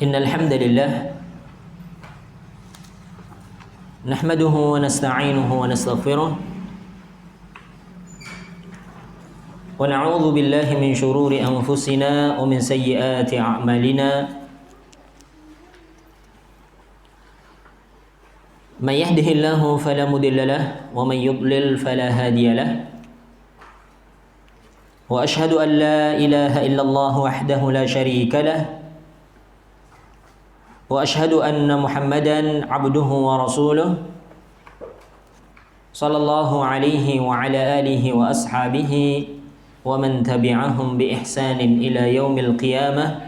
Innal hamdalillah nahmaduhu wa nasta'inuhu wa nastaghfiruh wa na'udzu billahi min shururi anfusina wa min sayyiati a'malina. Man yahdihillahu fala mudilla lahu wa man yudlil fala hadiya lahu. Wa ashhadu an la ilaha illallah wahdahu la syarika lahu wa ashhadu anna Muhammadan abduhu wa rasuluh sallallahu alaihi wa ala alihi wa ashabihi wa man tabi'ahum bi ihsanin ila yaumil qiyamah.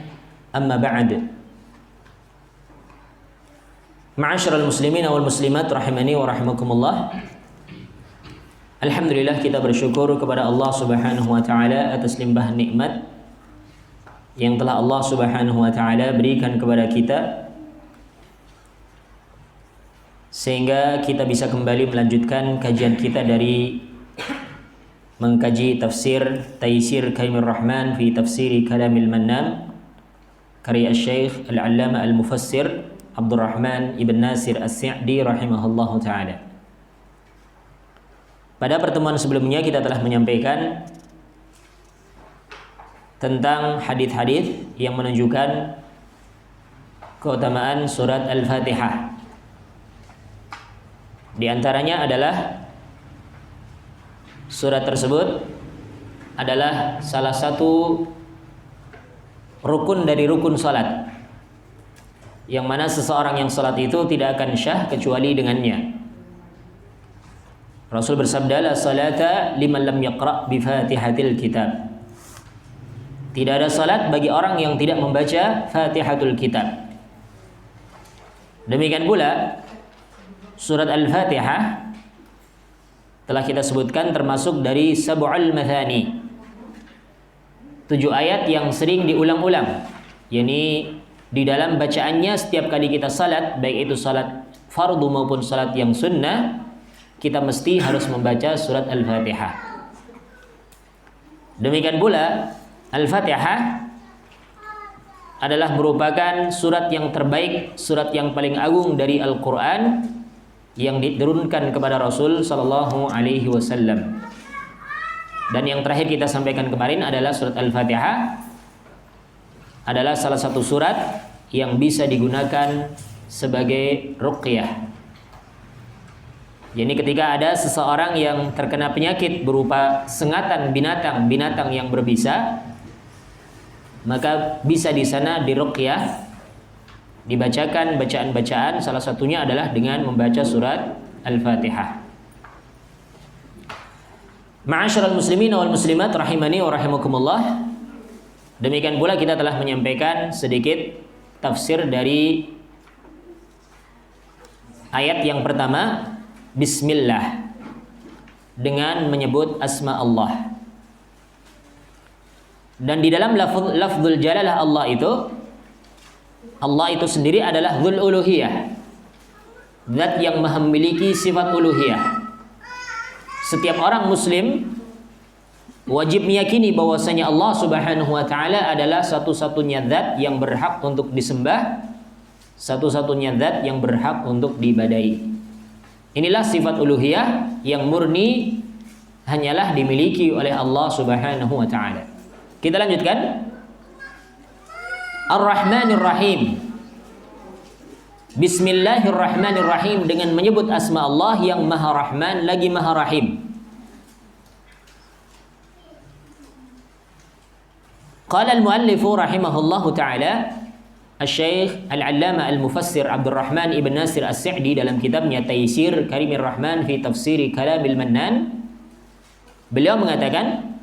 Amma ba'd. Ma'asyiral muslimin wal muslimat rahimani wa rahimakumullah. Alhamdulillah, kita bersyukur kepada Allah Subhanahu wa taala atas limpah nikmat yang telah Allah Subhanahu wa taala berikan kepada kita, sehingga kita bisa kembali melanjutkan kajian kita dari mengkaji tafsir Taysir Karimir Rahman fi Tafsiri Kalamil Mannan karya Syekh Al-Allamah Al-Mufassir Abdurrahman Ibn Nasir As-Sa'di rahimahullahu taala. Pada pertemuan sebelumnya kita telah menyampaikan tentang hadis-hadis yang menunjukkan keutamaan surat Al-Fatihah. Di antaranya adalah surat tersebut adalah salah satu rukun dari rukun salat, yang mana seseorang yang salat itu tidak akan syah kecuali dengannya. Rasul bersabda, la salata liman lam yaqra' bi Fatihatil Kitab. Tidak ada salat bagi orang yang tidak membaca Fatihatul Kitab. Demikian pula surat Al-Fatihah telah kita sebutkan termasuk dari Sab'ul Mathani, 7 ayat yang sering diulang-ulang, yakni di dalam bacaannya setiap kali kita salat, baik itu salat fardu maupun salat yang sunnah, kita mesti harus membaca surat Al-Fatihah. Demikian pula Al-Fatihah adalah merupakan surat yang terbaik, surat yang paling agung dari Al-Quran yang diturunkan kepada Rasul sallallahu alaihi wasallam. Dan yang terakhir kita sampaikan kemarin adalah surat Al-Fatihah adalah salah satu surat yang bisa digunakan sebagai ruqyah. Jadi ketika ada seseorang yang terkena penyakit berupa sengatan binatang yang berbisa, maka bisa di sana diruqyah, dibacakan bacaan-bacaan, salah satunya adalah dengan membaca surat Al-Fatihah. Ma'asyiral muslimin wal muslimat rahimani wa rahimakumullah. Demikian pula kita telah menyampaikan sedikit tafsir dari ayat yang pertama, Bismillah, dengan menyebut asma Allah. Dan di dalam lafzul jalalah Allah itu sendiri adalah Dzul Uluhiyah, zat yang maha memiliki sifat uluhiyah. Setiap orang muslim wajib meyakini bahwasanya Allah Subhanahu wa taala adalah satu-satunya zat yang berhak untuk disembah, satu-satunya zat yang berhak untuk diibadahi. Inilah sifat uluhiyah yang murni, hanyalah dimiliki oleh Allah Subhanahu wa taala. Kita lanjutkan. Ar-Rahmanir Rahim. Bismillahirrahmanirrahim, dengan menyebut asma Allah yang Maha Rahman lagi Maha Rahim. Qala al-muallifu rahimahullahu taala, Asy-Syaikh Al-Allamah Al-Mufassir Abdurrahman Ibn Nasir As-Sa'di dalam kitabnya Taysir Karimir Rahman fi Tafsiri Kalamil Mannan, beliau mengatakan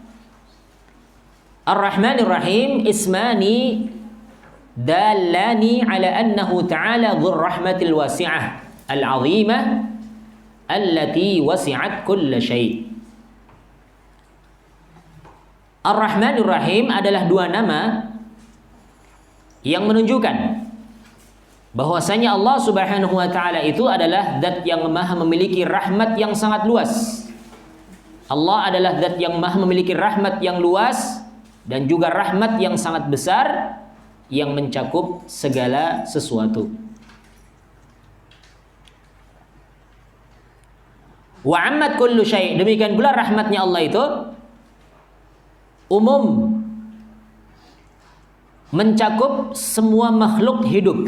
Ar-Rahmanir Rahim ismani dalani ala annahu ta'ala dzur rahmatil wasi'ah al-'azimah allati wasi'at kulla syai'. Ar-Rahmanir Rahim adalah dua nama yang menunjukkan bahwasanya Allah Subhanahu wa taala itu adalah zat yang maha memiliki rahmat yang sangat luas. Allah adalah zat yang maha memiliki rahmat yang luas dan juga rahmat yang sangat besar, yang mencakup segala sesuatu. Wa ammat kullu syai', demikian pula rahmatnya Allah itu umum, mencakup semua makhluk hidup.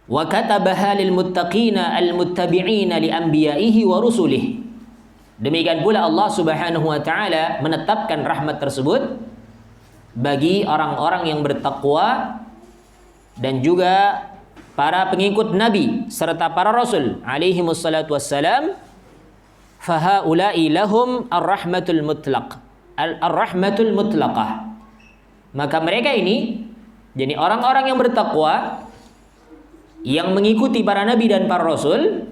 Wa katabaha lil muttaqina al muttabi'ina li anbiya'ihi wa rusulihi. Demikian pula Allah Subhanahu wa taala menetapkan rahmat tersebut bagi orang-orang yang bertakwa dan juga para pengikut Nabi serta para Rasul alaihi wassalatu wassalam. Fahaula'i lahum ar-rahmatul mutlaq, ar-rahmatul mutlaqah. Maka mereka ini, jadi orang-orang yang bertakwa yang mengikuti para Nabi dan para Rasul,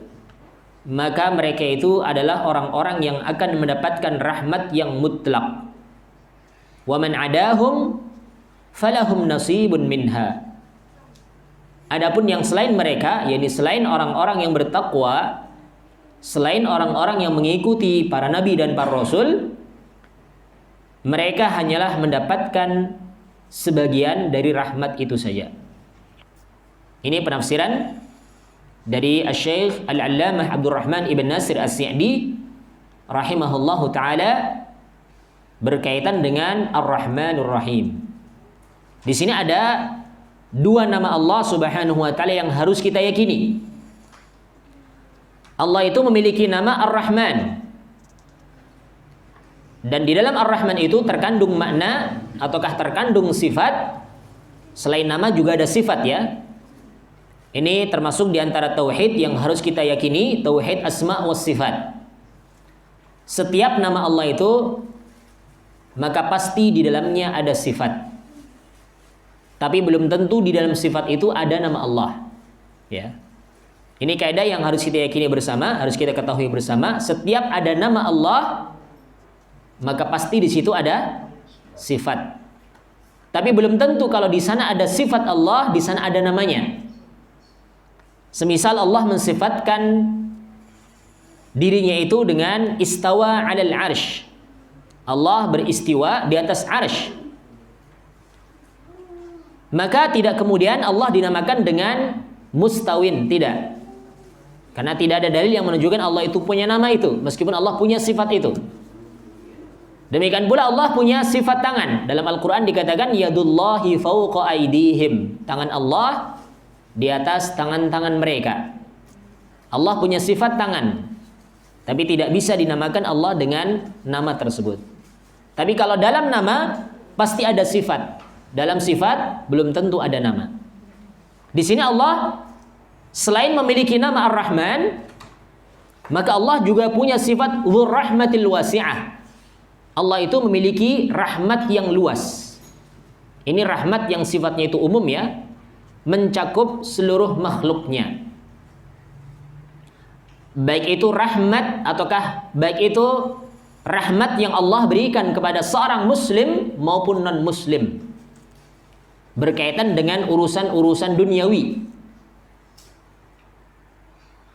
maka mereka itu adalah orang-orang yang akan mendapatkan rahmat yang mutlak. Wa man adahum falahum nasibun minha. Adapun yang selain mereka, yakni selain orang-orang yang bertakwa, selain orang-orang yang mengikuti para nabi dan para rasul, mereka hanyalah mendapatkan sebagian dari rahmat itu saja. Ini penafsiran dari Asy-Syaikh Al-Allamah Abdurrahman Ibn Nasir As-Sa'di rahimahullahu taala berkaitan dengan Ar-Rahmanur Rahim. Di sini ada dua nama Allah Subhanahu wa taala yang harus kita yakini. Allah itu memiliki nama Ar-Rahman. Dan di dalam Ar-Rahman itu terkandung makna ataukah terkandung sifat. Selain nama juga ada sifat ya. Ini termasuk di antara tauhid yang harus kita yakini, tauhid asma wa sifat. Setiap nama Allah itu maka pasti di dalamnya ada sifat. Tapi belum tentu di dalam sifat itu ada nama Allah. Ya. Ini kaidah yang harus kita yakini bersama, harus kita ketahui bersama. Setiap ada nama Allah, maka pasti di situ ada sifat. Tapi belum tentu kalau di sana ada sifat Allah, di sana ada namanya. Semisal Allah mensifatkan dirinya itu dengan istawa 'alal 'arsy. Allah beristiwa di atas 'arsy. Maka tidak kemudian Allah dinamakan dengan mustawin, tidak. Karena tidak ada dalil yang menunjukkan Allah itu punya nama itu, meskipun Allah punya sifat itu. Demikian pula Allah punya sifat tangan. Dalam Al-Quran dikatakan yadullahi fawqa aydihim. Tangan Allah di atas tangan-tangan mereka. Allah punya sifat tangan, tapi tidak bisa dinamakan Allah dengan nama tersebut. Tapi kalau dalam nama pasti ada sifat. Dalam sifat belum tentu ada nama. Di sini Allah selain memiliki nama Ar-Rahman, maka Allah juga punya sifat Dzur Rahmatil Wasi'ah. Allah itu memiliki rahmat yang luas. Ini rahmat yang sifatnya itu umum ya, mencakup seluruh makhluknya. Baik itu rahmat ataukah baik itu rahmat yang Allah berikan kepada seorang muslim maupun non-muslim. Berkaitan dengan urusan-urusan duniawi.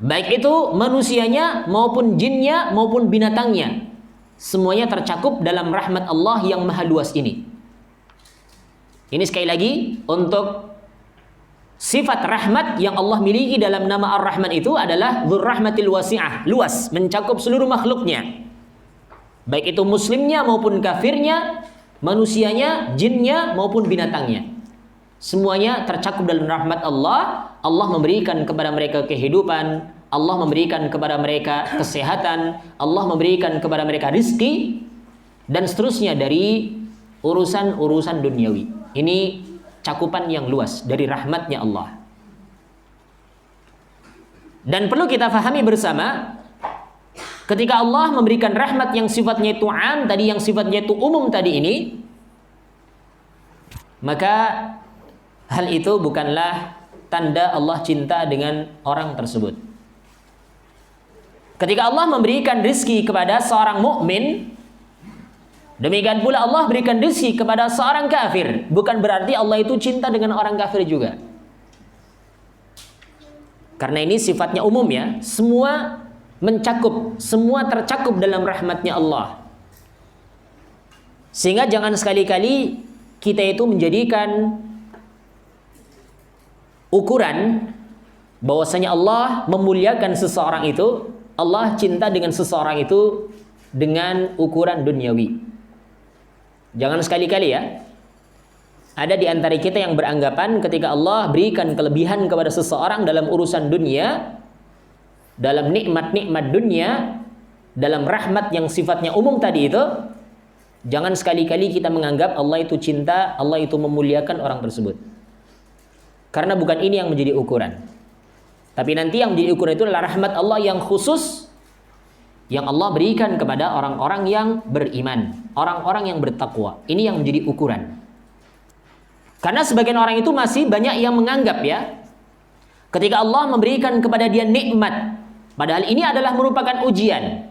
Baik itu manusianya maupun jinnya maupun binatangnya. Semuanya tercakup dalam rahmat Allah yang maha luas ini. Ini sekali lagi untuk sifat rahmat yang Allah miliki dalam nama Ar-Rahman itu adalah Dzur Rahmatil Wasi'ah, luas, mencakup seluruh makhluknya. Baik itu muslimnya maupun kafirnya, manusianya, jinnya maupun binatangnya. Semuanya tercakup dalam rahmat Allah. Allah memberikan kepada mereka kehidupan, Allah memberikan kepada mereka kesehatan, Allah memberikan kepada mereka rizki, dan seterusnya dari urusan-urusan duniawi. Ini cakupan yang luas dari rahmatnya Allah. Dan perlu kita fahami bersama, ketika Allah memberikan rahmat yang sifatnya itu am tadi, yang sifatnya itu umum tadi ini, maka hal itu bukanlah tanda Allah cinta dengan orang tersebut. Ketika Allah memberikan rizki kepada seorang mukmin, demikian pula Allah berikan rizki kepada seorang kafir. Bukan berarti Allah itu cinta dengan orang kafir juga. Karena ini sifatnya umum ya. Semua mencakup, semua tercakup dalam rahmatnya Allah. Sehingga jangan sekali-kali kita itu menjadikan ukuran bahwasanya Allah memuliakan seseorang itu, Allah cinta dengan seseorang itu dengan ukuran duniawi. Jangan sekali-kali ya, ada di antara kita yang beranggapan ketika Allah berikan kelebihan kepada seseorang dalam urusan dunia, dalam nikmat-nikmat dunia, dalam rahmat yang sifatnya umum tadi itu, jangan sekali-kali kita menganggap Allah itu cinta, Allah itu memuliakan orang tersebut. Karena bukan ini yang menjadi ukuran. Tapi nanti yang menjadi ukuran itu adalah rahmat Allah yang khusus yang Allah berikan kepada orang-orang yang beriman, orang-orang yang bertakwa. Ini yang menjadi ukuran. Karena sebagian orang itu masih banyak yang menganggap ya, ketika Allah memberikan kepada dia nikmat, padahal ini adalah merupakan ujian.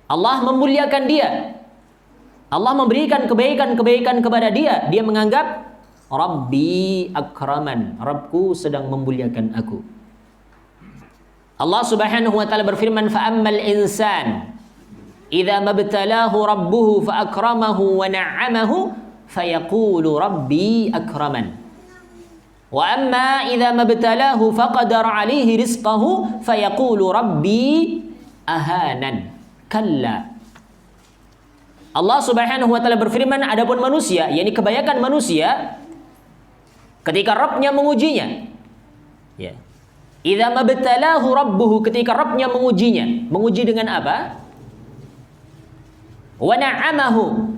Allah memuliakan dia. Allah memberikan kebaikan-kebaikan kepada dia. Dia menganggap Rabbi akraman, Rabbku sedang memuliakan aku. Allah Subhanahu wa taala berfirman, "Fa'ammal insan idza mabtalahu rabbuhu fa akramahu wa na'amahu fayaqulu rabbi akraman. Wa amma idza mabtalahu faqadara 'alaihi rizqahu fayaqulu rabbi ahanan." Kalla. Allah Subhanahu wa taala berfirman, adapun manusia, yakni kebanyakan manusia ketika Rabb-nya mengujinya, ya. Idza mabtalahu rabbuhu, ketika Rabb-nya mengujinya. Menguji dengan apa? Wa na'amahu.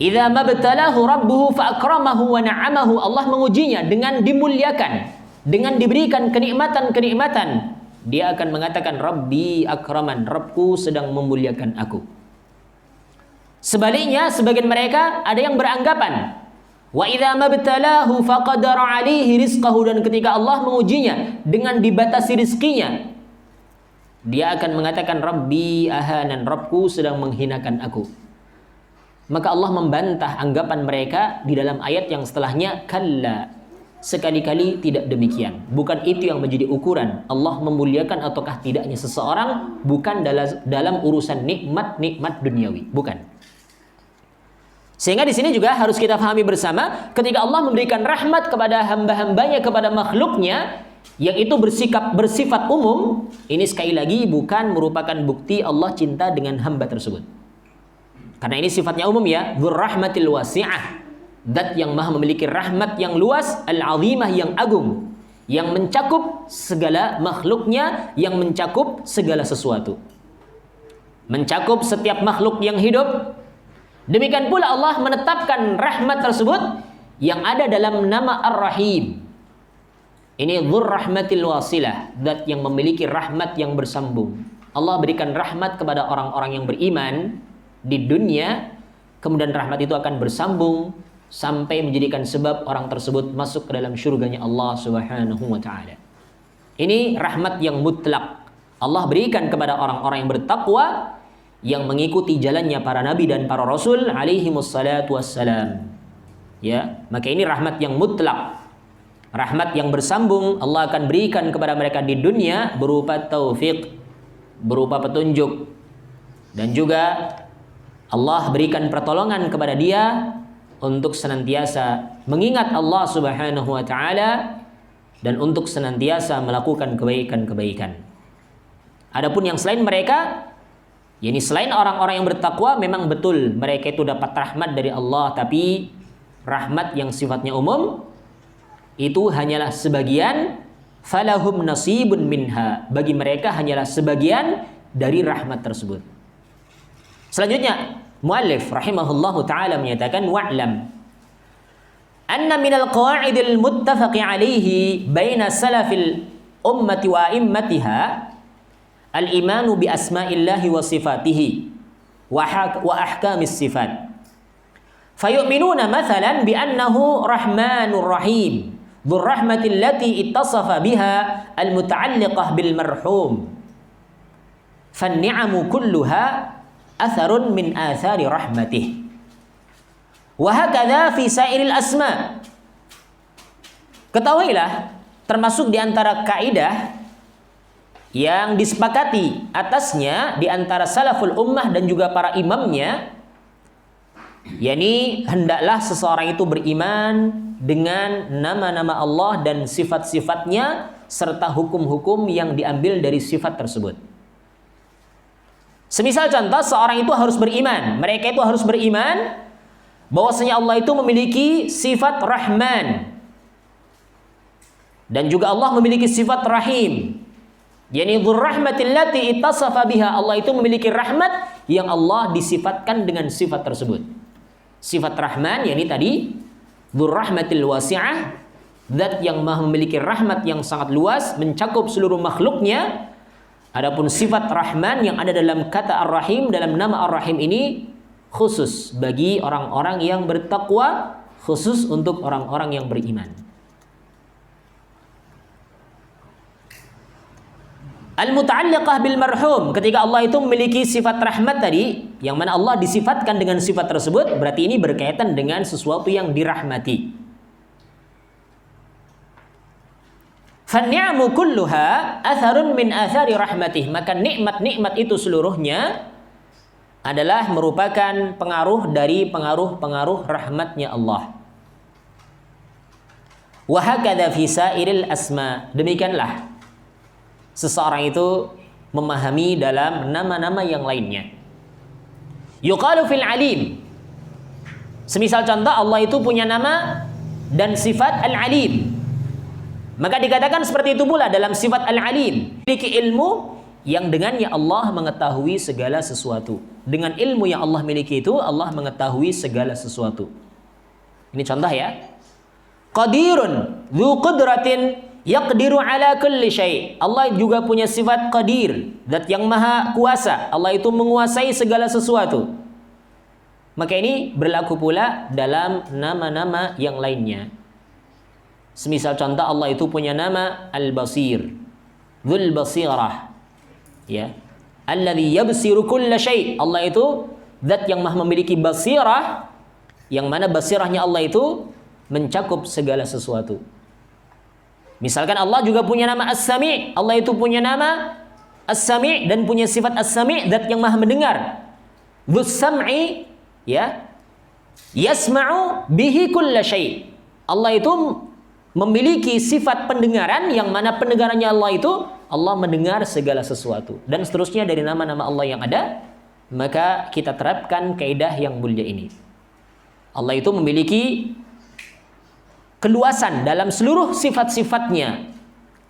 Idza mabtalahu rabbuhu fa akramahu wa na'amahu. Allah mengujinya dengan dimuliakan, dengan diberikan kenikmatan-kenikmatan. Dia akan mengatakan Rabbi akraman, Rabbku sedang memuliakan aku. Sebaliknya, sebagian mereka ada yang beranggapan wa idza mabtalahu faqadara 'alaihi rizqahu, dan ketika Allah mengujinya dengan dibatasi rizkinya, dia akan mengatakan Rabbi ahanan, Rabbku sedang menghinakan aku. Maka Allah membantah anggapan mereka di dalam ayat yang setelahnya, kalla, sekali-kali tidak demikian. Bukan itu yang menjadi ukuran Allah memuliakan ataukah tidaknya seseorang, bukan dalam urusan nikmat-nikmat duniawi, bukan. Sehingga di sini juga harus kita pahami bersama, ketika Allah memberikan rahmat kepada hamba-hambanya, kepada makhluknya, yang itu bersifat umum, ini sekali lagi bukan merupakan bukti Allah cinta dengan hamba tersebut. Karena ini sifatnya umum ya, dzur rahmatil wasi'ah, zat yang maha memiliki rahmat yang luas, al-azimah yang agung, yang mencakup segala makhluknya, yang mencakup segala sesuatu, mencakup setiap makhluk yang hidup. Demikian pula Allah menetapkan rahmat tersebut yang ada dalam nama Ar-Rahim. Ini dzur rahmatil wasilah, zat yang memiliki rahmat yang bersambung. Allah berikan rahmat kepada orang-orang yang beriman di dunia, kemudian rahmat itu akan bersambung sampai menjadikan sebab orang tersebut masuk ke dalam syurganya Allah Subhanahu wa taala. Ini rahmat yang mutlak Allah berikan kepada orang-orang yang bertakwa, yang mengikuti jalannya para nabi dan para rasul alaihi wassalatu wassalam. Ya, maka ini rahmat yang mutlak. Rahmat yang bersambung Allah akan berikan kepada mereka di dunia berupa taufik, berupa petunjuk, dan juga Allah berikan pertolongan kepada dia untuk senantiasa mengingat Allah Subhanahu wa taala dan untuk senantiasa melakukan kebaikan-kebaikan. Adapun yang selain mereka, yakni selain orang-orang yang bertakwa, memang betul mereka itu dapat rahmat dari Allah, tapi rahmat yang sifatnya umum itu hanyalah sebagian, falahum nasibun minha, bagi mereka hanyalah sebagian dari rahmat tersebut. Selanjutnya, muallif rahimahullahu taala menyatakan wa'lam anna minal qawa'idil muttafaqi alaihi baina salafil ummati wa immatiha al-imanu bi asma'illahi wa sifatihi wa ahkamis sifat. Fayu'minuna mathalan bi annahu rahmanur rahim, dzur rahmatil lati ittasafa biha al-muta'alliqah bil marhum. Fan ni'amu kulluha atharun min athari rahmatih. Wa hakadha fi sairil asma. Ketahuilah, termasuk di antara kaidah yang disepakati atasnya di antara salaful ummah dan juga para imamnya, yakni hendaklah seseorang itu beriman dengan nama-nama Allah dan sifat-sifatnya serta hukum-hukum yang diambil dari sifat tersebut. Semisal contoh, seorang itu harus beriman, mereka itu harus beriman bahwasanya Allah itu memiliki sifat Rahman dan juga Allah memiliki sifat Rahim. Yani dzur rahmatil lati ittasafa biha, Allah itu memiliki rahmat yang Allah disifatkan dengan sifat tersebut. Sifat Rahman yakni tadi dzur rahmatil wasi'ah, zat yang maha memiliki rahmat yang sangat luas mencakup seluruh makhluknya. Adapun sifat Rahman yang ada dalam kata Ar-Rahim, dalam nama Ar-Rahim ini khusus bagi orang-orang yang bertakwa, khusus untuk orang-orang yang beriman. Al-muta'alliqah bil marhum, ketika Allah itu memiliki sifat rahmat tadi, yang mana Allah disifatkan dengan sifat tersebut, berarti ini berkaitan dengan sesuatu yang dirahmati. Fan-ni'amu kulluha atharun min athari rahmatih, maka nikmat-nikmat itu seluruhnya adalah merupakan pengaruh dari pengaruh-pengaruh rahmatnya Allah. Wa hakadha fi sairil asma, demikianlah seseorang itu memahami dalam nama-nama yang lainnya. Yuqalu fil alim, semisal contoh Allah itu punya nama dan sifat al-alim, maka dikatakan seperti itu pula dalam sifat al-alim, memiliki ilmu yang dengannya Allah mengetahui segala sesuatu. Dengan ilmu yang Allah miliki itu Allah mengetahui segala sesuatu. Ini contoh ya. Qadirun dzu qudratin yaqdiru ala kulli syai'. Allah juga punya sifat qadir, zat yang maha kuasa. Allah itu menguasai segala sesuatu. Maka ini berlaku pula dalam nama-nama yang lainnya. Semisal contoh Allah itu punya nama Al-Basir, Dzul Basirah. Ya. Alladzi yabsiru kulla syai'. Allah itu zat yang maha memiliki basirah, yang mana basirahnya Allah itu mencakup segala sesuatu. Misalkan Allah juga punya nama As-Sami', Allah itu punya nama As-Sami' dan punya sifat As-Sami', zat yang maha mendengar. Dzus sam'i, ya. Yasma'u bihi kulla syai'. Allah itu memiliki sifat pendengaran, yang mana pendengarannya Allah itu Allah mendengar segala sesuatu, dan seterusnya dari nama-nama Allah yang ada. Maka kita terapkan kaidah yang mulia ini. Allah itu memiliki keluasan dalam seluruh sifat-sifatnya.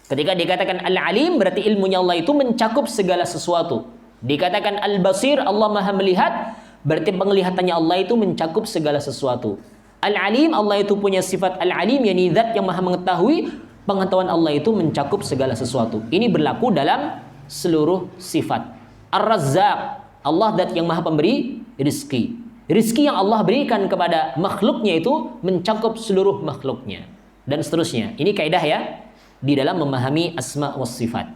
Ketika dikatakan Al-Alim, berarti ilmunya Allah itu mencakup segala sesuatu. Dikatakan Al-Basir, Allah maha melihat, berarti penglihatannya Allah itu mencakup segala sesuatu. Al-Alim, Allah itu punya sifat Al-Alim, yakni zat yang maha mengetahui, pengetahuan Allah itu mencakup segala sesuatu. Ini berlaku dalam seluruh sifat. Ar-Razzaq, Allah zat yang maha pemberi rizki. Rizki yang Allah berikan kepada makhluknya itu mencakup seluruh makhluknya, dan seterusnya. Ini kaidah ya di dalam memahami asma was sifat.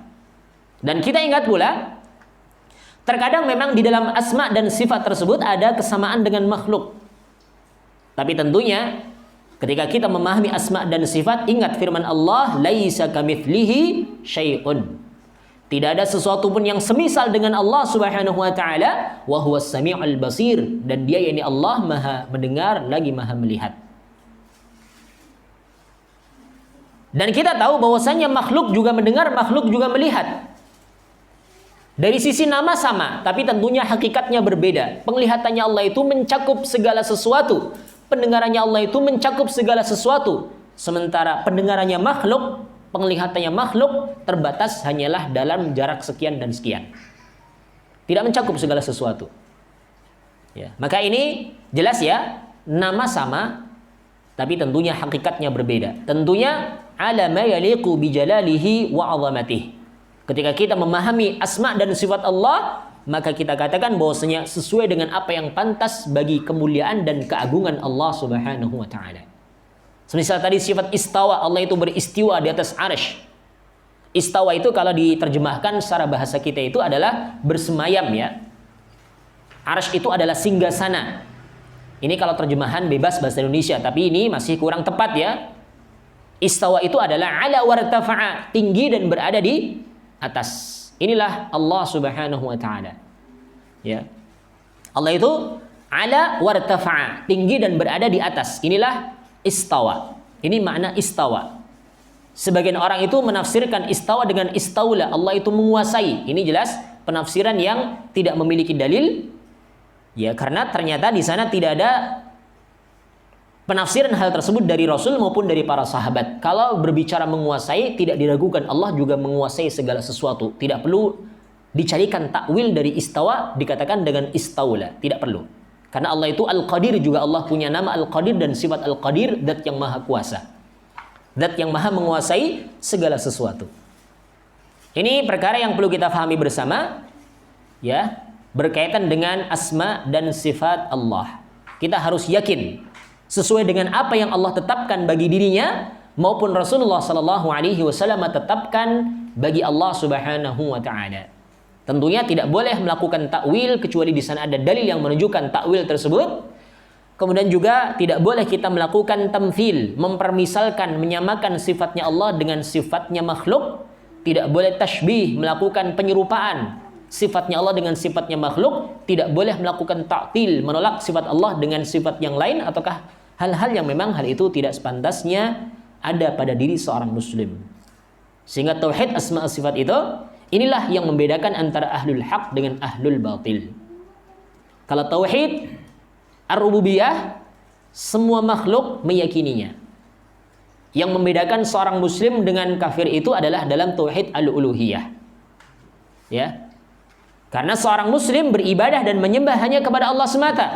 Dan kita ingat pula, terkadang memang di dalam asma dan sifat tersebut ada kesamaan dengan makhluk. Tapi tentunya ketika kita memahami asma dan sifat, ingat firman Allah, laisa kamitslihi syai'un. Tidak ada sesuatu pun yang semisal dengan Allah Subhanahu wa taala, wa huwas samiul basir, dan dia yakni Allah maha mendengar lagi maha melihat. Dan kita tahu bahwasanya makhluk juga mendengar, makhluk juga melihat. Dari sisi nama sama, tapi tentunya hakikatnya berbeda. Penglihatannya Allah itu mencakup segala sesuatu, pendengarannya Allah itu mencakup segala sesuatu. Sementara pendengarannya makhluk, penglihatannya makhluk terbatas hanyalah dalam jarak sekian dan sekian. Tidak mencakup segala sesuatu. Ya, maka ini jelas ya, nama sama tapi tentunya hakikatnya berbeda. Tentunya ala ma yaliqu bi jalalihi wa 'azamatihi. Ketika kita memahami asma dan sifat Allah, maka kita katakan bahwasanya sesuai dengan apa yang pantas bagi kemuliaan dan keagungan Allah Subhanahu wa taala. Semisal tadi sifat istawa, Allah itu beristiwa di atas arsy. Istawa itu kalau diterjemahkan secara bahasa kita itu adalah bersemayam ya. Arsy itu adalah singgasana. Ini kalau terjemahan bebas bahasa Indonesia, tapi ini masih kurang tepat ya. Istawa itu adalah ala wartafa'a, tinggi dan berada di atas. Inilah Allah Subhanahu wa taala. Ya. Allah itu ala wartafa'a, tinggi dan berada di atas. Inilah istawa. Ini makna istawa. Sebagian orang itu menafsirkan istawa dengan istaula, Allah itu menguasai. Ini jelas penafsiran yang tidak memiliki dalil. Ya, karena ternyata di sana tidak ada penafsiran hal tersebut dari Rasul maupun dari para sahabat. Kalau berbicara menguasai, tidak diragukan Allah juga menguasai segala sesuatu. Tidak perlu dicarikan takwil dari istawa dikatakan dengan istaula, tidak perlu. Karena Allah itu Al-Qadir, juga Allah punya nama Al-Qadir dan sifat Al-Qadir, zat yang maha kuasa. Zat yang maha menguasai segala sesuatu. Ini perkara yang perlu kita pahami bersama, ya, berkaitan dengan asma dan sifat Allah. Kita harus yakin sesuai dengan apa yang Allah tetapkan bagi dirinya maupun Rasulullah sallallahu alaihi wasallam tetapkan bagi Allah Subhanahu wa taala. Tentunya tidak boleh melakukan takwil kecuali di sana ada dalil yang menunjukkan takwil tersebut. Kemudian juga tidak boleh kita melakukan tamthil, mempermisalkan, menyamakan sifatnya Allah dengan sifatnya makhluk. Tidak boleh tashbih, melakukan penyerupaan sifatnya Allah dengan sifatnya makhluk. Tidak boleh melakukan ta'til, menolak sifat Allah dengan sifat yang lain, ataukah hal-hal yang memang hal itu tidak sepantasnya ada pada diri seorang muslim. Sehingga tauhid asma sifat itu, inilah yang membedakan antara ahlul haq dengan ahlul batil. Kalau tauhid ar-rububiyah, semua makhluk meyakininya. Yang membedakan seorang muslim dengan kafir itu adalah dalam tauhid al-uluhiyah. Ya. Karena seorang muslim beribadah dan menyembah hanya kepada Allah semata.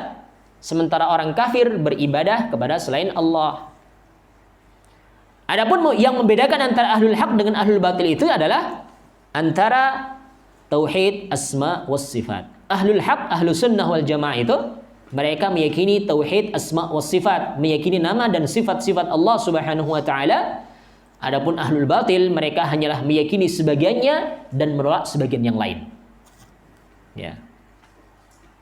Sementara orang kafir beribadah kepada selain Allah. Adapun yang membedakan antara ahlul haq dengan ahlul batil itu adalah antara tauhid asma was sifat. Ahlul haq, ahlus sunnah wal jamaah itu mereka meyakini tauhid asma was sifat, meyakini nama dan sifat-sifat Allah Subhanahu wa taala. Adapun ahlul batil mereka hanyalah meyakini sebagiannya dan menolak sebagian yang lain. Ya.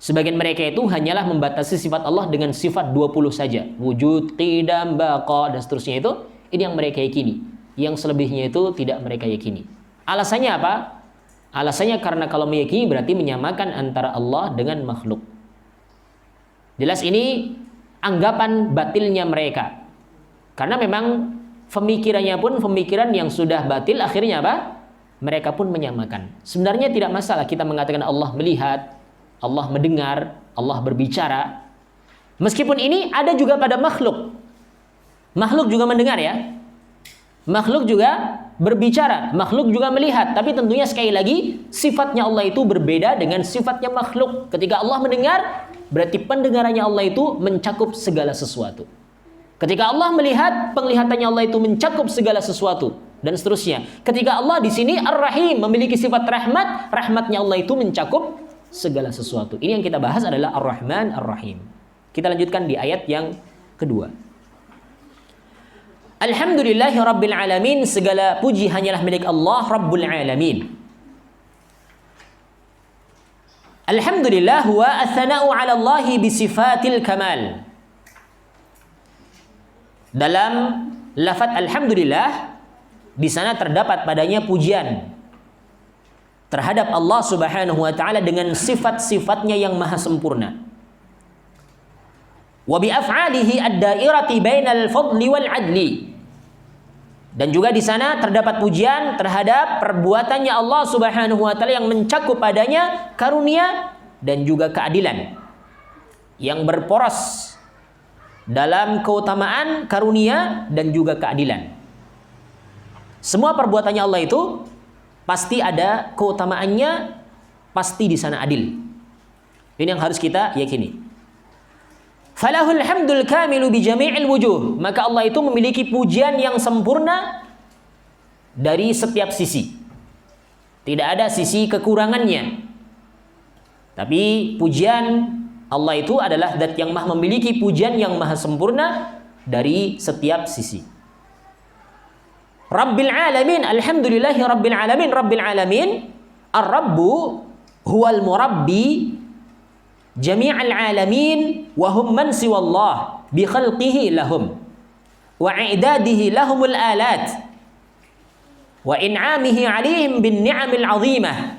Sebagian mereka itu hanyalah membatasi sifat Allah dengan sifat 20 saja. Wujud, qidam, baqa dan seterusnya itu, ini yang mereka yakini. Yang selebihnya itu tidak mereka yakini. Alasannya apa? Alasannya karena kalau meyakini berarti menyamakan antara Allah dengan makhluk. Jelas ini anggapan batilnya mereka. Karena memang pemikirannya pun pemikiran yang sudah batil, akhirnya apa? Mereka pun menyamakan. Sebenarnya tidak masalah kita mengatakan Allah melihat, Allah mendengar, Allah berbicara. Meskipun ini ada juga pada makhluk. Makhluk juga mendengar ya. Makhluk juga berbicara, makhluk juga melihat. Tapi tentunya sekali lagi sifatnya Allah itu berbeda dengan sifatnya makhluk. Ketika Allah mendengar, berarti pendengarannya Allah itu mencakup segala sesuatu. Ketika Allah melihat, penglihatannya Allah itu mencakup segala sesuatu dan seterusnya. Ketika Allah di sini Ar-Rahim, memiliki sifat rahmat, rahmatnya Allah itu mencakup segala sesuatu. Ini yang kita bahas adalah Ar-Rahman Ar-Rahim. Kita lanjutkan di ayat yang kedua. Alhamdulillahi Rabbil Alamin, segala puji hanyalah milik Allah Rabbul Alamin. Alhamdulillah wa athana'u 'ala Allahi bi sifatil kamal. Dalam lafaz alhamdulillah di sana terdapat padanya pujian terhadap Allah Subhanahu wa taala dengan sifat-sifatnya yang maha sempurna. Wa bi af'alihi ad-da'irati bainal fadli wal 'adli. Dan juga di sana terdapat pujian terhadap perbuatannya Allah Subhanahu wa taala yang mencakup padanya karunia dan juga keadilan. Yang berporos dalam keutamaan karunia dan juga keadilan. Semua perbuatannya Allah itu pasti ada keutamaannya, pasti di sana adil. Ini yang harus kita yakini. Falahul hamdul kamilu bi jami'il wujuh. Maka Allah itu memiliki pujian yang sempurna dari setiap sisi. Tidak ada sisi kekurangannya. Tapi pujian Allah itu adalah zat yang maha memiliki pujian yang maha sempurna dari setiap sisi. Rabbil alamin, alhamdulillahi rabbil alamin. Rabbil alamin, ar-rabbu huwal murabbi jami'al alamin wa hum man siwallah bi khalqihi lahum wa i'dadihi lahumul alat wa in'amihi 'alaihim bin ni'amil 'azimah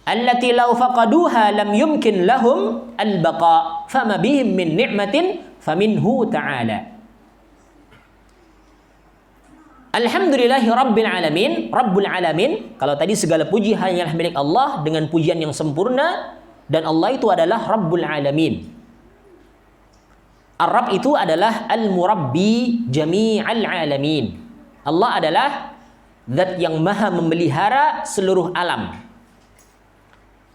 allati law faqaduha lam yumkin lahum al-baqa fama bihim min ni'matin faminhu ta'ala. Alhamdulillahi Rabbil Alamin. Rabbul Alamin, kalau tadi segala puji hanyalah milik Allah dengan pujian yang sempurna, dan Allah itu adalah Rabbul Alamin. Ar-Rabb itu adalah Al-Murabbi Jami'al Alamin. Allah adalah Zat yang maha memelihara seluruh alam.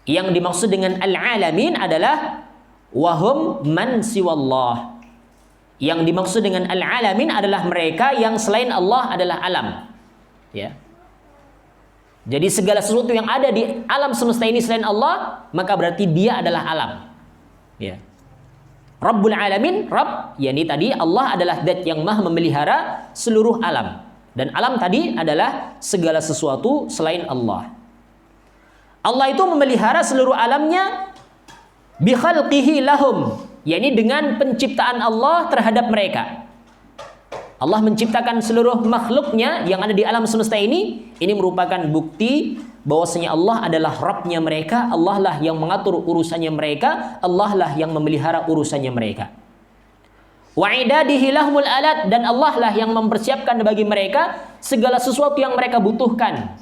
Yang dimaksud dengan Al-Alamin adalah wahum man siwallah. Yang dimaksud dengan al-alamin adalah mereka yang selain Allah adalah alam. Ya. Jadi segala sesuatu yang ada di alam semesta ini selain Allah, maka berarti dia adalah alam. Ya. Rabbul Alamin, Rabb, yakni tadi Allah adalah zat yang maha memelihara seluruh alam. Dan alam tadi adalah segala sesuatu selain Allah. Allah itu memelihara seluruh alamnya bi khalqihi lahum, yakni dengan penciptaan Allah terhadap mereka. Allah menciptakan seluruh makhluknya yang ada di alam semesta ini. Ini merupakan bukti bahwasanya Allah adalah Rabbnya mereka. Allah lah yang mengatur urusannya mereka. Allah lah yang memelihara urusannya mereka. Wa idadihi lahumul alat, dan Allah lah yang mempersiapkan bagi mereka segala sesuatu yang mereka butuhkan.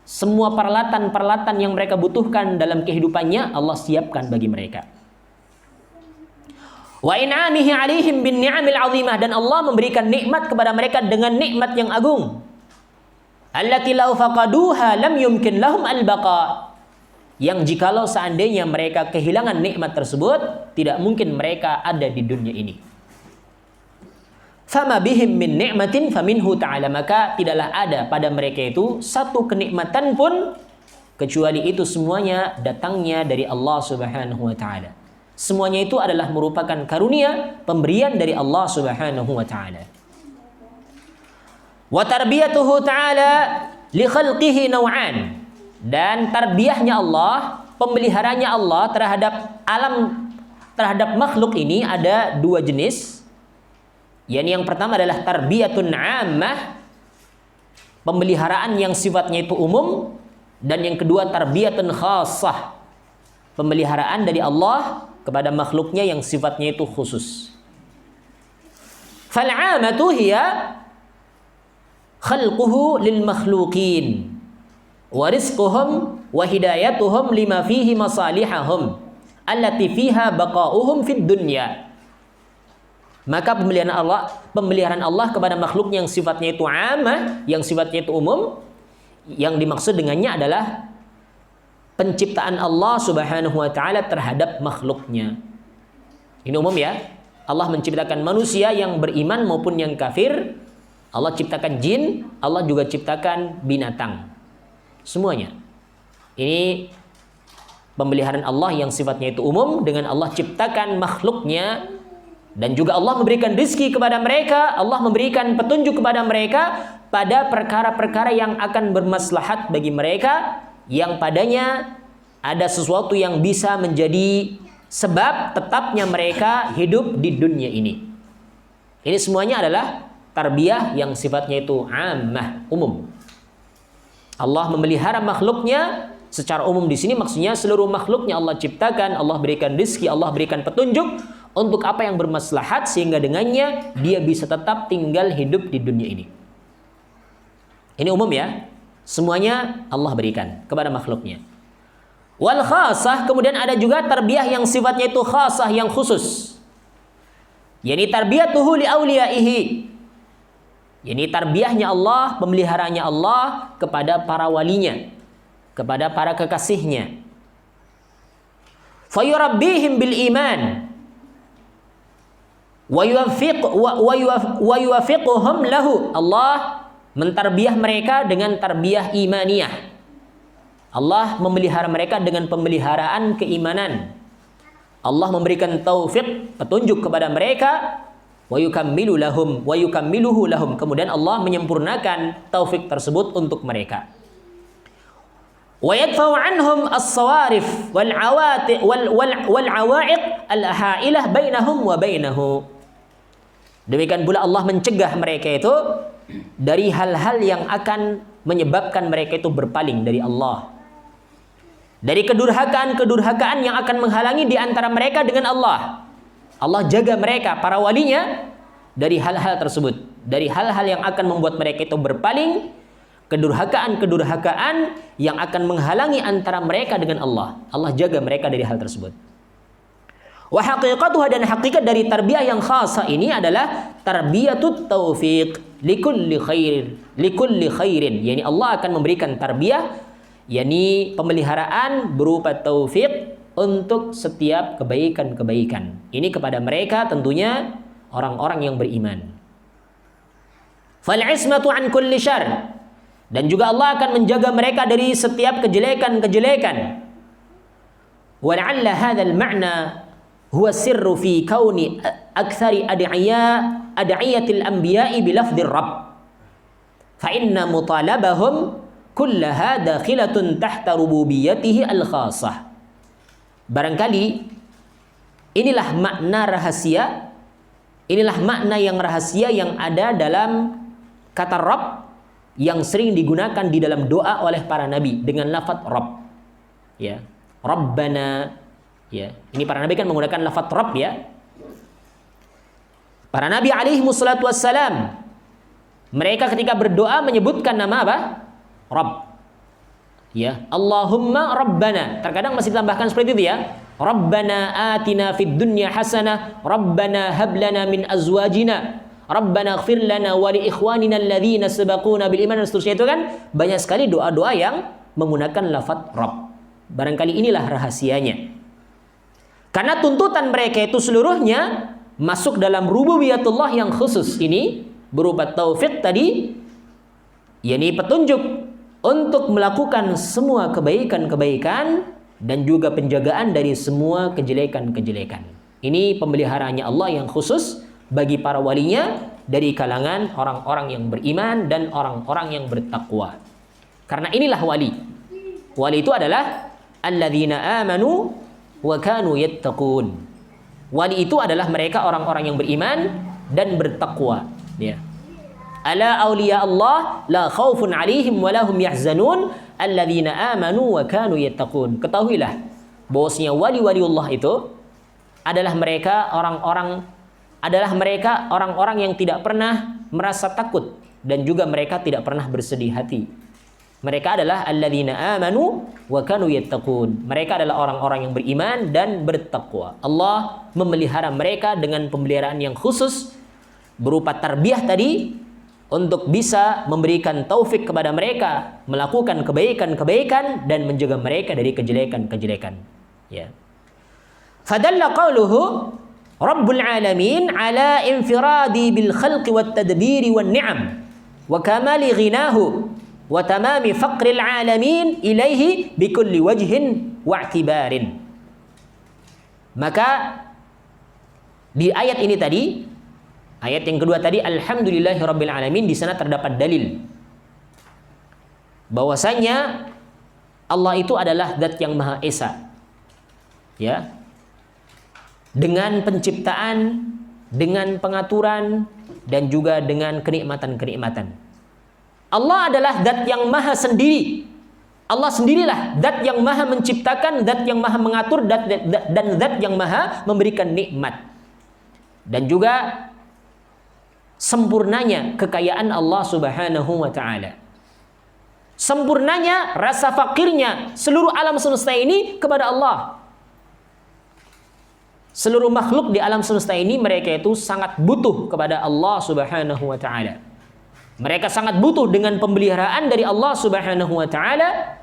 Semua peralatan-peralatan yang mereka butuhkan dalam kehidupannya Allah siapkan bagi mereka. Wa in'amihi 'alaihim bin ni'amil 'azimah, dan Allah memberikan nikmat kepada mereka dengan nikmat yang agung. Allati law faqaduha lam yumkin lahum al-baqa, yang jikalau seandainya mereka kehilangan nikmat tersebut, tidak mungkin mereka ada di dunia ini. Fama bihim min ni'matin faminhu ta'ala, maka tidaklah ada pada mereka itu satu kenikmatan pun kecuali itu semuanya datangnya dari Allah Subhanahu wa taala. Semuanya itu adalah merupakan karunia, pemberian dari Allah Subhanahu wa taala. Wa tarbiyatuhu ta'ala li khalqihi naw'an, dan tarbiyahnya Allah, pemeliharanya Allah terhadap alam, terhadap makhluk ini ada dua jenis. Yang pertama adalah tarbiyatun 'ammah, pemeliharaan yang sifatnya itu umum, dan yang kedua tarbiyatun khassah, pemeliharaan dari Allah kepada makhluknya yang sifatnya itu khusus. Fal'amatu hiya khalquhu lil makhluqin wa rizquhum wa hidayatuhum lima fihi masalihahum allati fiha baqa'uhum fid dunya. Maka pemeliharaan Allah kepada makhluk yang sifatnya itu amah, yang sifatnya itu umum, yang dimaksud dengannya adalah penciptaan Allah Subhanahu wa taala terhadap makhluknya. Ini umum ya. Allah menciptakan manusia yang beriman maupun yang kafir. Allah ciptakan jin, Allah juga ciptakan binatang. Semuanya. Ini pemeliharaan Allah yang sifatnya itu umum, dengan Allah ciptakan makhluknya, dan juga Allah memberikan rizki kepada mereka, Allah memberikan petunjuk kepada mereka pada perkara-perkara yang akan bermaslahat bagi mereka, yang padanya ada sesuatu yang bisa menjadi sebab tetapnya mereka hidup di dunia ini. Ini semuanya adalah tarbiyah yang sifatnya itu ammah, umum. Allah memelihara makhluknya secara umum, di sini maksudnya seluruh makhluknya Allah ciptakan, Allah berikan rizki, Allah berikan petunjuk untuk apa yang bermaslahat sehingga dengannya dia bisa tetap tinggal hidup di dunia ini. Ini umum ya. Semuanya Allah berikan kepada makhluknya. Wal khasah, kemudian ada juga tarbiyah yang sifatnya itu khasah, yang khusus. Yani tarbiyatuhu li awliyaihi. Yani tarbiyahnya Allah, pemeliharanya Allah kepada para walinya, kepada para kekasihnya. Fayurabbihim bil iman wa yuwafiquhum lahu. Allah mentarbiyah mereka dengan tarbiyah imaniyah. Allah memelihara mereka dengan pemeliharaan keimanan. Allah memberikan taufik, petunjuk kepada mereka, wa yukammiluhu lahum. Kemudian Allah menyempurnakan taufik tersebut untuk mereka. Wa yadfa'u anhum as-sawarif wal awaiq al-hailah bainahum wa bainahu. Demikian pula Allah mencegah mereka itu dari hal-hal yang akan menyebabkan mereka itu berpaling dari Allah. dari kedurhakaan-kedurhakaan yang akan menghalangi di antara mereka dengan Allah. Allah jaga mereka, para walinya, dari hal-hal tersebut, dari hal-hal yang akan membuat mereka itu berpaling, kedurhakaan-kedurhakaan yang akan menghalangi antara mereka dengan Allah. Allah jaga mereka dari hal tersebut. Wa haqiqatuha, dan hakikat dari tarbiyah yang khasa ini adalah tarbiyatut taufiq likulli khairin. Yani Allah akan memberikan tarbiyah, yani pemeliharaan berupa taufik untuk setiap kebaikan-kebaikan. Ini kepada mereka tentunya orang-orang yang beriman. Fal ismatu an kulli syarr, dan juga Allah akan menjaga mereka dari setiap kejelekan-kejelekan. Wa la'alla hadzal ma'na huwa sirru fi kauni aktsari adiyatil anbiya'i bi lafdzir rabb. Fa inna mutalabahum kullaha dakhilatun tahta rububiyyatihi al-khassah. Barangkali inilah makna rahasia, inilah makna yang rahasia yang ada dalam kata Rabb yang sering digunakan di dalam doa oleh para nabi dengan lafaz Rabb. Ya, Rabbana. Ya, ini para nabi kan menggunakan lafaz Rabb ya. Para nabi alaihi wassalatu wassalam, mereka ketika berdoa menyebutkan nama apa? Rabb. Ya, Allahumma Rabbana. Terkadang masih ditambahkan seperti itu ya. Rabbana atina fid dunya hasanah, Rabbana hab lana min azwajina, Rabbana ighfir lana wa li ikhwanina alladhina sabaquna bil iman, dan seterusnya. Itu kan banyak sekali doa-doa yang menggunakan lafaz Rabb. Barangkali inilah rahasianya. Karena tuntutan mereka itu seluruhnya masuk dalam rububiyatullah yang khusus ini berupa taufik tadi, yakni petunjuk untuk melakukan semua kebaikan-kebaikan dan juga penjagaan dari semua kejelekan-kejelekan. Ini pemeliharaannya Allah yang khusus bagi para walinya dari kalangan orang-orang yang beriman dan orang-orang yang bertakwa. Karena inilah wali. Wali itu adalah alladzina amanu wa kanu yattaqun. Wali itu adalah mereka orang-orang yang beriman dan bertakwa. Ya. Ala awliya Allah la khaufun alaihim wa lahum yahzanun alladzina amanu wa kanu yattaqun. Ketahuilah bahwasanya wali-waliullah itu adalah mereka orang-orang yang tidak pernah merasa takut dan juga mereka tidak pernah bersedih hati. Mereka adalah alladzina amanu wa kanu yattaqun. Mereka adalah orang-orang yang beriman dan bertakwa. Allah memelihara mereka dengan pemeliharaan yang khusus berupa tarbiyah tadi, untuk bisa memberikan taufik kepada mereka melakukan kebaikan-kebaikan dan menjaga mereka dari kejelekan-kejelekan. Ya. Fadalla qauluhu Rabbul alamin ala infiradi bil khalqi wat tadbiri wan ni'am wa kamali ghinahu wa tamami faqril alamin ilaihi bikulli wajhin wa i'tibarin. Maka di ayat ini tadi, ayat yang kedua tadi, alhamdulillahirabbil alamin, di sana terdapat dalil bahwasanya Allah itu adalah zat yang Maha Esa. Ya. Dengan penciptaan, dengan pengaturan dan juga dengan kenikmatan-kenikmatan. Allah adalah zat yang Maha sendiri. Allah sendirilah zat yang Maha menciptakan, zat yang Maha mengatur, dan zat yang Maha memberikan nikmat. Dan juga sempurnanya kekayaan Allah Subhanahu wa ta'ala. Sempurnanya rasa fakirnya seluruh alam semesta ini kepada Allah. Seluruh makhluk di alam semesta ini mereka itu sangat butuh kepada Allah Subhanahu wa ta'ala. Mereka sangat butuh dengan pemeliharaan dari Allah Subhanahu wa ta'ala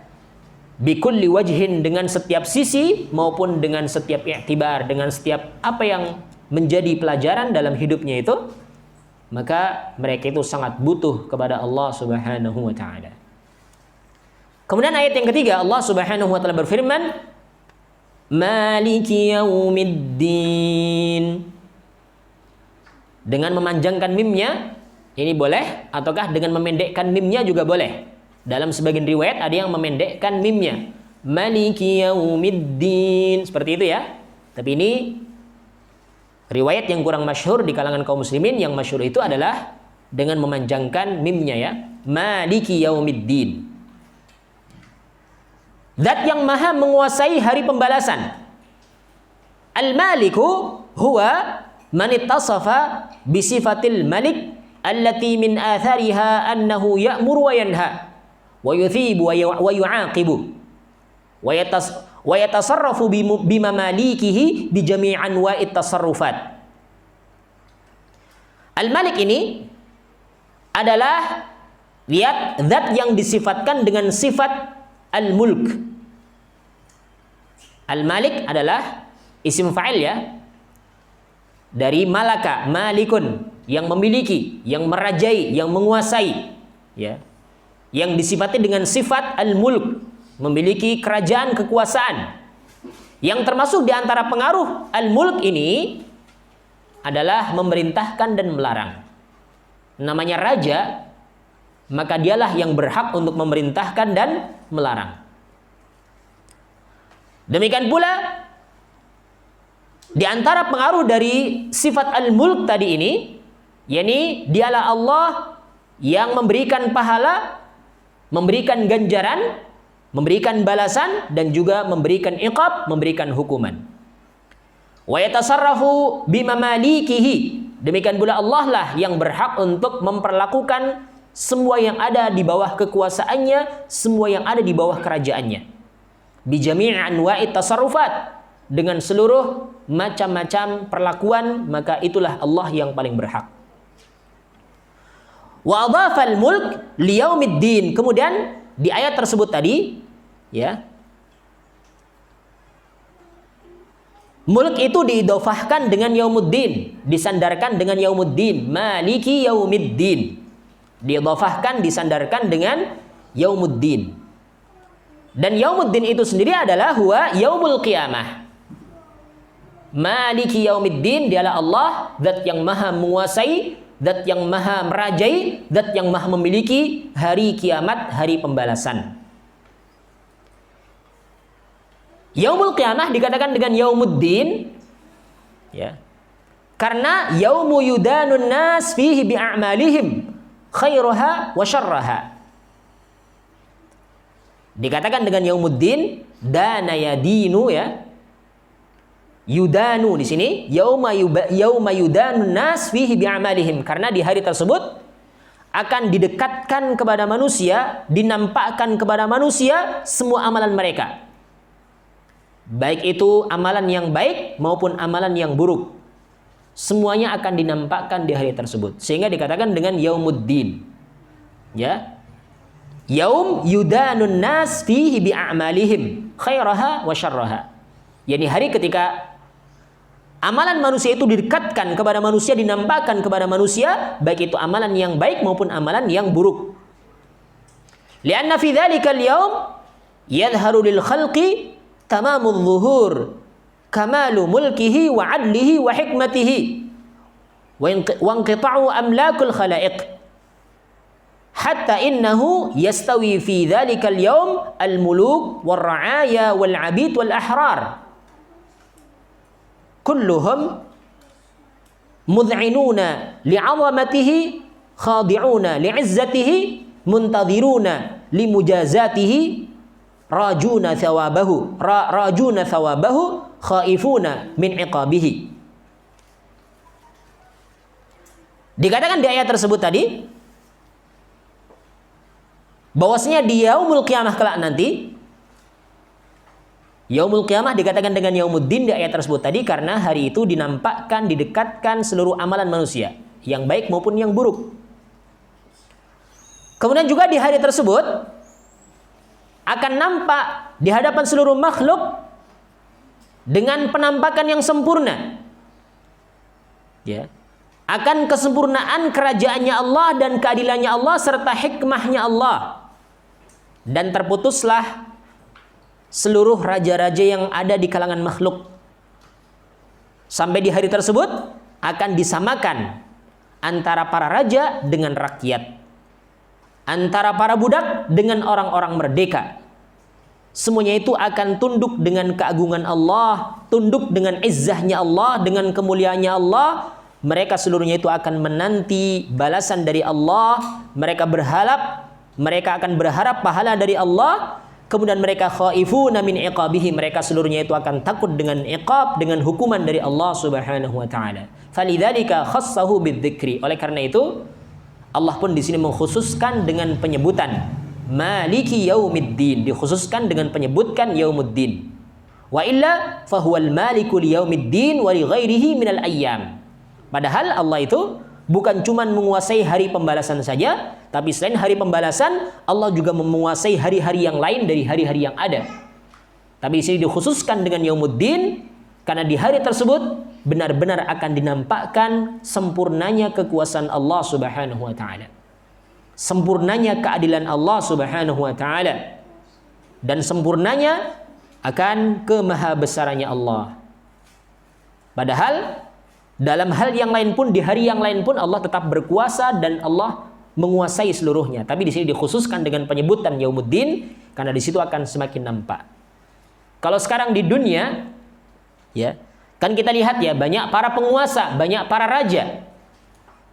bikulli wajhin, dengan setiap sisi maupun dengan setiap i'tibar, dengan setiap apa yang menjadi pelajaran dalam hidupnya itu. Maka mereka itu sangat butuh kepada Allah Subhanahu wa ta'ala. Kemudian ayat yang ketiga, Allah Subhanahu wa ta'ala berfirman, Maliki yaumiddin. Dengan memanjangkan mimnya, ini boleh, ataukah dengan memendekkan mimnya juga boleh. Dalam sebagian riwayat ada yang memendekkan mimnya, Maliki yaumiddin, seperti itu ya. Tapi ini riwayat yang kurang masyhur di kalangan kaum muslimin. Yang masyhur itu adalah dengan memanjangkan mimnya ya, Maliki yaumiddin. Zat yang maha menguasai hari pembalasan. Al-Maliku huwa man ittasafa bisifatil malik allati min athariha annahu ya'muru wa yanha wa yuthibu wa yu'aqibu wa yatasarrafu bimamalikihi bi jami' anwa'it tasarrufat. Al-Malik ini adalah, lihat, zat yang disifatkan dengan sifat al-mulk. Al-Malik adalah isim fa'il ya, dari malaka, malikun, yang memiliki, yang merajai, yang menguasai ya, yang disifati dengan sifat al-mulk, memiliki kerajaan, kekuasaan. Yang termasuk di antara pengaruh al-mulk ini adalah memerintahkan dan melarang. Namanya raja, maka dialah yang berhak untuk memerintahkan dan melarang. Demikian pula di antara pengaruh dari sifat al-mulk tadi ini, yakni dialah Allah yang memberikan pahala, memberikan ganjaran, memberikan balasan, dan juga memberikan iqab, memberikan hukuman. Wa yatasarrafu bimamalikihi. Demikian pula Allah lah yang berhak untuk memperlakukan semua yang ada di bawah kekuasaannya, semua yang ada di bawah kerajaannya. Bi jami' anwa'it tasarrufat, dengan seluruh macam-macam perlakuan, maka itulah Allah yang paling berhak. Wa adhafal mulk liyaumiddin. Kemudian di ayat tersebut tadi ya, mulk itu diidhofahkan dengan yaumuddin, disandarkan dengan yaumuddin, maliki yaumiddin. Diidhofahkan, disandarkan dengan yaumuddin. Dan yaumuddin itu sendiri adalah huwa yaumul qiyamah. Maliki yaumiddin, dialah Allah, zat yang maha menguasai, zat yang maha merajai, zat yang maha memiliki hari kiamat, hari pembalasan. Yaumul qiyamah dikatakan dengan yaumuddin ya, karena yaumu yudanun nas fihi bi'amalihim khairuha wa syarraha. Dikatakan dengan yaumuddin, dana yadinu ya. Yudanu di sini yauma yudanun nas fihi bi'amalihim, karena di hari tersebut akan didekatkan kepada manusia, dinampakkan kepada manusia semua amalan mereka. Baik itu amalan yang baik maupun amalan yang buruk. Semuanya akan dinampakkan di hari tersebut. Sehingga dikatakan dengan yaumuddin. Ya. Yaum yudanun nas fihi bi'amalihim khairaha wa syarraha. Yani hari ketika amalan manusia itu didekatkan kepada manusia, dinampakkan kepada manusia, baik itu amalan yang baik maupun amalan yang buruk. Lianna fi dzalikal yaum yadhharu lil khalqi tamamul zuhur kamalu mulkihi wa adlihi wa hikmatihi wa inqita'u amlakul khalaiq hatta innahu yastawi fi dhalikal yawm al muluk wal ra'aya wal abid wal ahrar kulluhum mud'inuna li'azamatihi khadi'una li'izzatihi muntadhiruna limujazatihi rajuna thawabahu khaifuna min iqabihi. Dikatakan di ayat tersebut tadi bahwasanya di yaumul qiyamah kelak nanti, yaumul qiyamah dikatakan dengan yaumuddin di ayat tersebut tadi karena hari itu dinampakkan, didekatkan seluruh amalan manusia, yang baik maupun yang buruk. Kemudian juga di hari tersebut akan nampak di hadapan seluruh makhluk dengan penampakan yang sempurna. Ya. Akan kesempurnaan kerajaannya Allah dan keadilannya Allah serta hikmahnya Allah. Dan terputuslah seluruh raja-raja yang ada di kalangan makhluk. Sampai di hari tersebut akan disamakan antara para raja dengan rakyat, antara para budak dengan orang-orang merdeka. Semuanya itu akan tunduk dengan keagungan Allah, tunduk dengan izzahnya Allah, dengan kemuliaannya Allah. Mereka seluruhnya itu akan menanti balasan dari Allah. Mereka akan berharap pahala dari Allah. kemudian mereka khaifuna min iqabihi, mereka seluruhnya itu akan takut dengan iqab, dengan hukuman dari Allah Subhanahu wa taala. Falidzalika khassahu bidzikri. Oleh karena itu Allah pun di sini mengkhususkan dengan penyebutan Maliki Yaumiddin, dikhususkan dengan penyebutkan Yaumuddin. Wa illa fahuwal maliku liyaumiddin wa li ghairihi minal ayyam. Padahal Allah itu bukan cuma menguasai hari pembalasan saja, tapi selain hari pembalasan, Allah juga menguasai hari-hari yang lain dari hari-hari yang ada. Tapi di sini dikhususkan dengan Yaumuddin karena di hari tersebut benar-benar akan dinampakkan sempurnanya kekuasaan Allah Subhanahu wa taala. Sempurnanya keadilan Allah Subhanahu wa taala dan sempurnanya akan kemahabesarannya Allah. Padahal dalam hal yang lain pun, di hari yang lain pun Allah tetap berkuasa dan Allah menguasai seluruhnya. Tapi di sini dikhususkan dengan penyebutan Yaumuddin karena di situ akan semakin nampak. Kalau sekarang di dunia, ya, kan kita lihat ya banyak para penguasa, banyak para raja.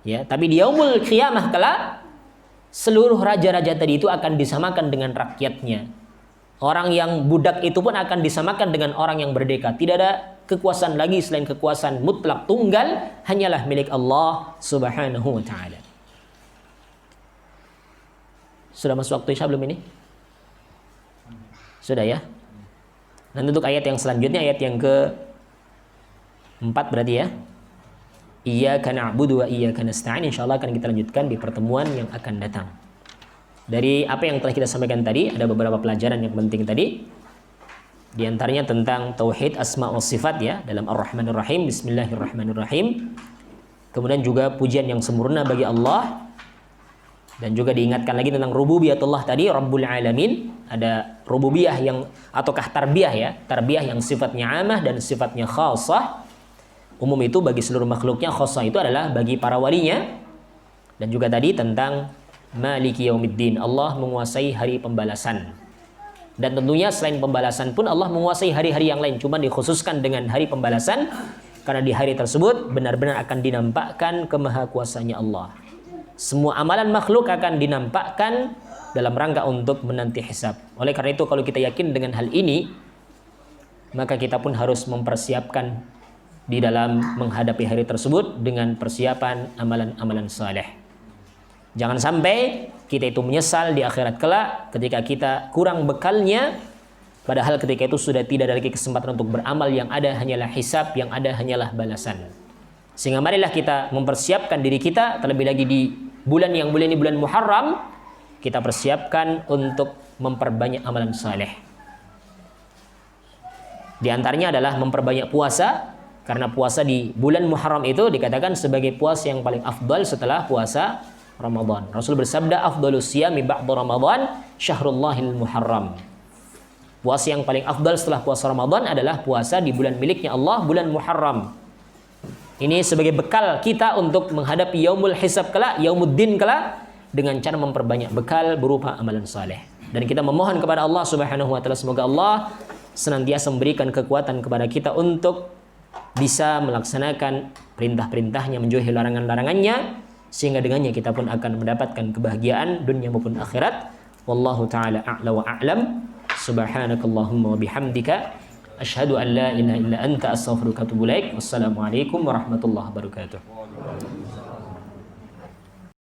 Ya, tapi di yaumul qiyamah kelak seluruh raja-raja tadi itu akan disamakan dengan rakyatnya. Orang yang budak itu pun akan disamakan dengan orang yang merdeka. Tidak ada kekuasaan lagi selain kekuasaan mutlak tunggal, hanyalah milik Allah Subhanahu wa taala. Sudah masuk waktu Isya belum ini? Sudah ya? Dan untuk ayat yang selanjutnya, ayat yang ke-4 berarti ya. Iyyaka na'budu wa iyyaka nasta'in. Insyaallah akan kita lanjutkan di pertemuan yang akan datang. Dari apa yang telah kita sampaikan tadi, ada beberapa pelajaran yang penting tadi. Di antaranya tentang tauhid asma wa sifat ya, dalam Ar-Rahmanir Rahim, Bismillahirrahmanirrahim. Kemudian juga pujian yang sempurna bagi Allah. Dan juga diingatkan lagi tentang rububiyatullah tadi, Rabbul Alamin. Ada rububiyah yang ataukah tarbiyah ya, tarbiyah yang sifatnya amah dan sifatnya khassah. Umum itu bagi seluruh makhluknya, khassah itu adalah bagi para walinya. Dan juga tadi tentang Maliki Yaumiddin, Allah menguasai hari pembalasan. Dan tentunya selain pembalasan pun Allah menguasai hari-hari yang lain, cuma dikhususkan dengan hari pembalasan karena di hari tersebut benar-benar akan dinampakkan kemahakuasaannya Allah. Semua amalan makhluk akan dinampakkan dalam rangka untuk menanti hisab. Oleh karena itu kalau kita yakin dengan hal ini, maka kita pun harus mempersiapkan di dalam menghadapi hari tersebut dengan persiapan amalan-amalan saleh. Jangan sampai kita itu menyesal di akhirat kelak ketika kita kurang bekalnya, padahal ketika itu sudah tidak ada lagi kesempatan untuk beramal, yang ada hanyalah hisab, yang ada hanyalah balasan. Sehingga marilah kita mempersiapkan diri kita, terlebih lagi di bulan yang mulia ini, bulan Muharram, kita persiapkan untuk memperbanyak amalan saleh. Di antaranya adalah memperbanyak puasa, karena puasa di bulan Muharram itu dikatakan sebagai puasa yang paling afdal setelah puasa Ramadan. Rasul bersabda, afdalus siyami ba'da Ramadan syahrullahil Muharram. Puasa yang paling afdal setelah puasa Ramadan adalah puasa di bulan miliknya Allah, bulan Muharram. Ini sebagai bekal kita untuk menghadapi yaumul hisab kelak, yaumuddin kelak, dengan cara memperbanyak bekal berupa amalan saleh. Dan kita memohon kepada Allah Subhanahu wa taala, semoga Allah senantiasa memberikan kekuatan kepada kita untuk bisa melaksanakan perintah-perintahnya, menjauhi larangan-larangannya, sehingga dengannya kita pun akan mendapatkan kebahagiaan dunia maupun akhirat. Wallahu taala a'la wa a'lam. Subhanakallahumma wa bihamdika asyhadu an la ilaha illa anta astaghfiruka wa atubu ilaik. Wassalamualaikum warahmatullahi wabarakatuh.